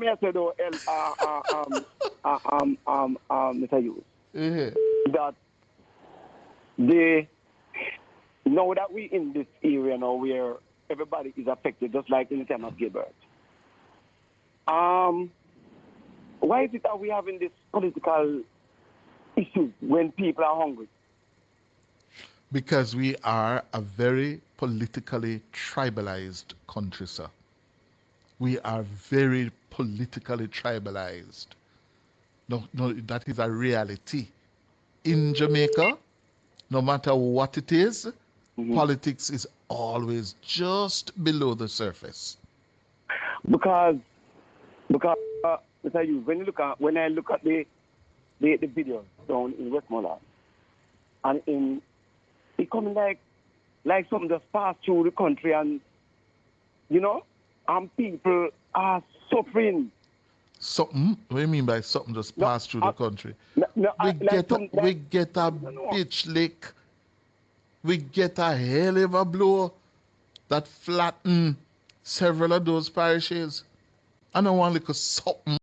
me I said, though, Mr. Youth, that the now that we in this area now where everybody is affected, just like in the time of Gilbert. Why is it that we having this political issue when people are hungry? Because we are a very politically tribalized country, sir. We are very politically tribalized. No, that is a reality. In Jamaica, no matter what it is, politics is always just below the surface. Because Mr. Youth, when I look at the videos down in Westmoreland, and it coming like something just passed through the country, and and people are suffering. Something? What do you mean by something just passed through the country? We get a bitch lick. We get a hell of a blow that flatten several of those parishes. I don't want to look at something